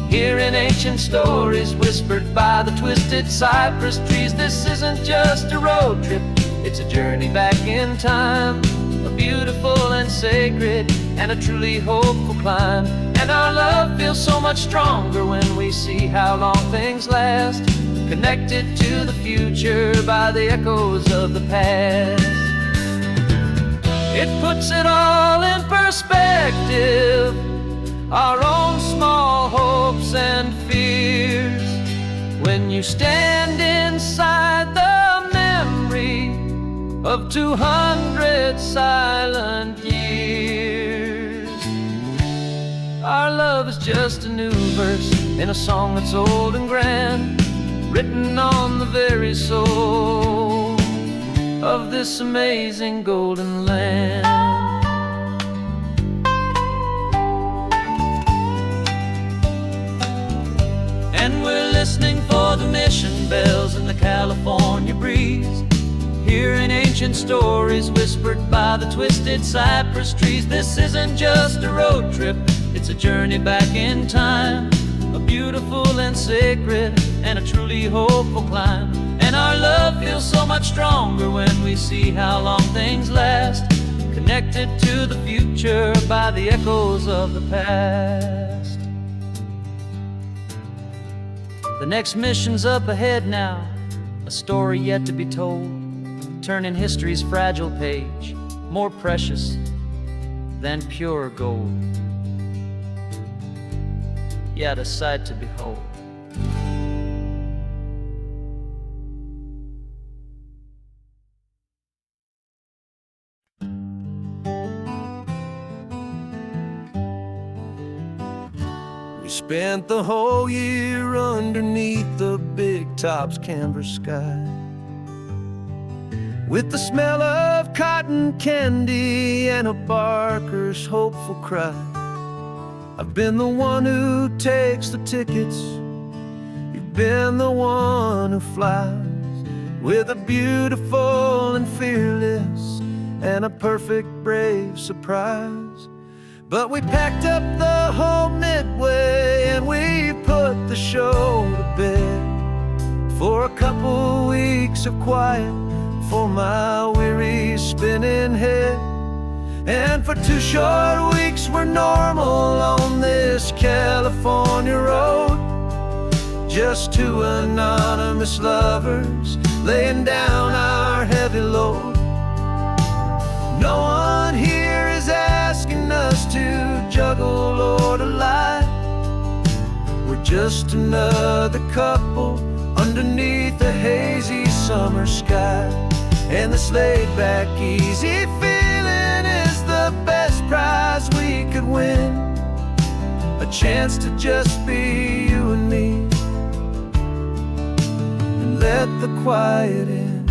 hearing ancient stories whispered by the twisted cypress trees. This isn't just a road trip, it's a journey back in time, a beautiful and sacred and a truly hopeful climb. And our love feels so much stronger when we see how long things last, connected to the future by the echoes of the past. It puts it all in perspective, our own small hopes and fears, when you stand inside the memory of 200 silent years. Our love is just a new verse in a song that's old and grand, written on the very soul of this amazing golden land. And we're listening for the mission bells in the California breeze, hearing ancient stories whispered by the twisted cypress trees. This isn't just a road trip, it's a journey back in time, a beautiful and sacred and a truly hopeful climb. And our love feels so much stronger when we see how long things last, connected to the future by the echoes of the past. The next mission's up ahead now, a story yet to be told, turning history's fragile page more precious than pure gold. Yet a sight to behold. We spent the whole year underneath the big top's canvas sky, with the smell of cotton candy and a barker's hopeful cry. I've been the one who takes the tickets, you've been the one who flies, with a beautiful and fearless and a perfect brave surprise. But we packed up the whole Midway and we put the show to bed, for a couple weeks of quiet for my weary spinning head. And for 2 short weeks we're normal on this California road, just 2 anonymous lovers laying down our heavy load. No one here is asking us to juggle or to lie, we're just another couple underneath a hazy summer sky. And this laid-back, easy feeling is the best prize we could win, a chance to just be you and me, and let the quiet in.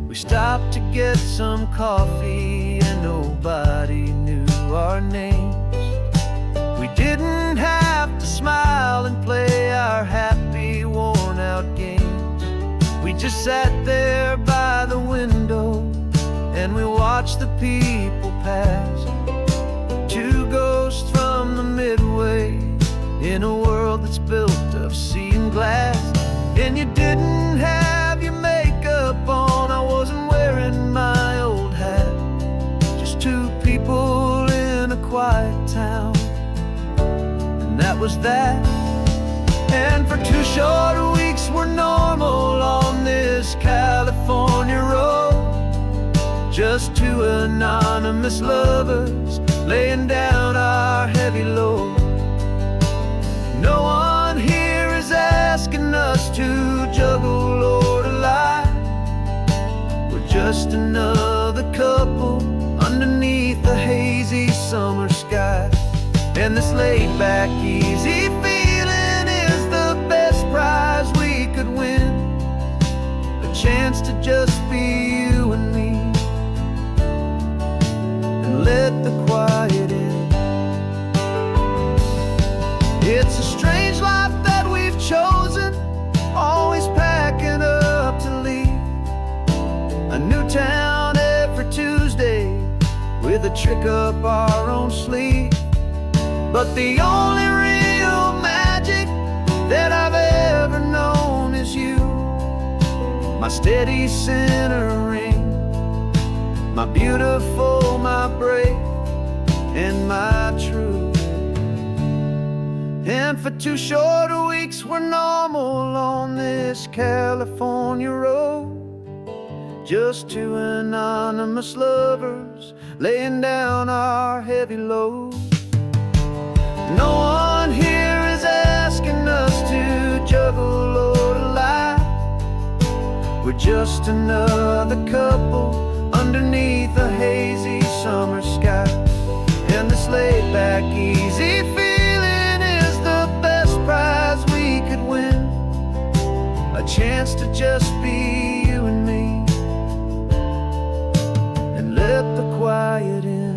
We stopped to get some coffee and nobody knew our names. We didn't have to smile and play just sat there by the window, and we watched the people pass. Two ghosts from the Midway, in a world that's built of sea and glass. And you didn't have your makeup on, I wasn't wearing my old hat. Just two people in a quiet town, and that was that. And for 2 short weeks we're normal on this California road, just two anonymous lovers laying down our heavy load. No one here is asking us to juggle or to lie. We're just another couple underneath the hazy summer sky. And this laid-back, easy feeling is the best prize we could win. A chance to just be you and me, and let the quiet in. It's a strange life that we've chosen, always packing up to leave. A new town every Tuesday, with a trick up our own sleeve. But the only real magic that I've ever known is you, my steady centering, my beautiful, my brave, and my true. And for 2 short weeks we're normal on this California road, just two anonymous lovers laying down our heavy load. No one here is asking us to juggle or to lie. We're just another couple underneath a hazy summer sky. And this laid-back, easy feeling is the best prize we could win. A chance to just be you and me, and let the quiet in.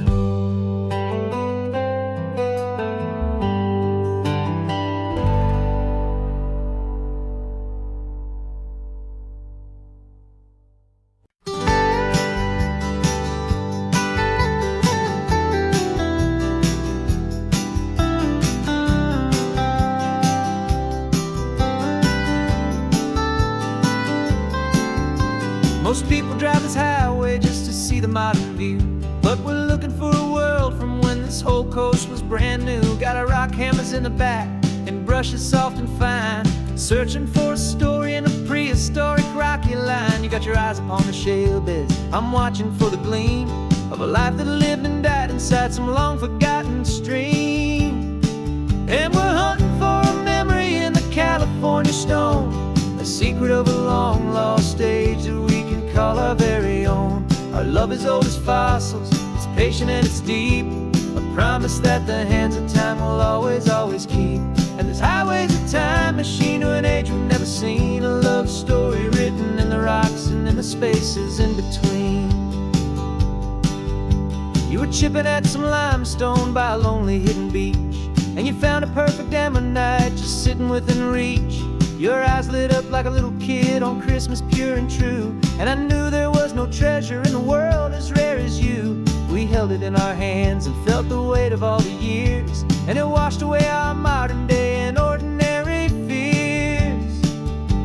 Most people drive this highway just to see the modern view, but we're looking for a world from when this whole coast was brand new. Got our rock hammers in the back and brushes soft and fine, searching for a story in a prehistoric rocky line. You got your eyes upon the shale beds, I'm watching for the gleam of a life that lived and died inside some long forgotten stream. And we're hunting for a memory in the California stone, a secret of a long lost age that we can call our very own. Our love is old as fossils, it's patient and it's deep, a promise that the hands of time will always, always keep. And this highway's a time machine to an age we've never seen, a love story written in the rocks and in the spaces in between. You were chipping at some limestone by a lonely hidden beach, and you found a perfect ammonite just sitting within reach. Your eyes lit up like a little kid on Christmas, pure and true, and I knew there was no treasure in the world as rare as you. We held it in our hands and felt the weight of all the years, and it washed away our modern day and ordinary fears.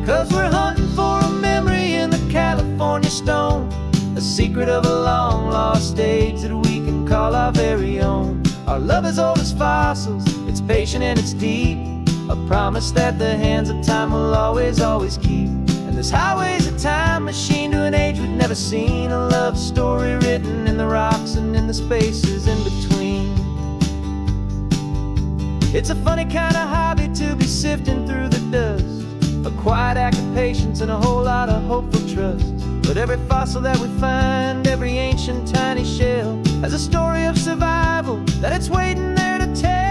'Cause we're hunting for a memory in the California stone, a secret of a long lost age that we can call our very own. Our love is old as fossils, it's patient and it's deep, a promise that the hands of time will always, always keep. And this highway's a time machine to an age we've never seen, a love story written in the rocks and in the spaces in between. It's a funny kind of hobby to be sifting through the dust, a quiet act of patience and a whole lot of hopeful trust. But every fossil that we find, every ancient tiny shell, has a story of survival that it's waiting there to tell.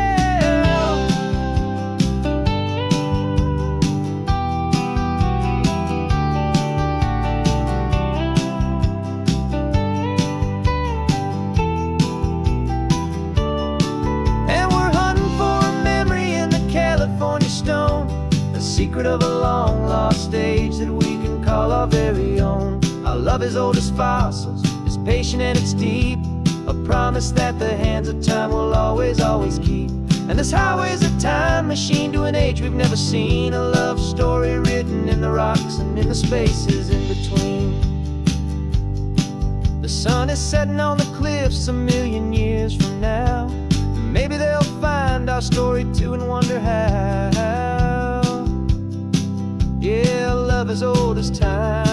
And we're hunting for a memory in the California stone, a secret of a long lost age that we can call call our very own. Our love is old as fossils, it's patient and it's deep, a promise that the hands of time will always, always keep. And this highway's a time machine to an age we've never seen, a love story written in the rocks and in the spaces in between. The sun is setting on the cliffs a million years from now. Maybe they'll find our story too and wonder how. Yeah, love as old as time.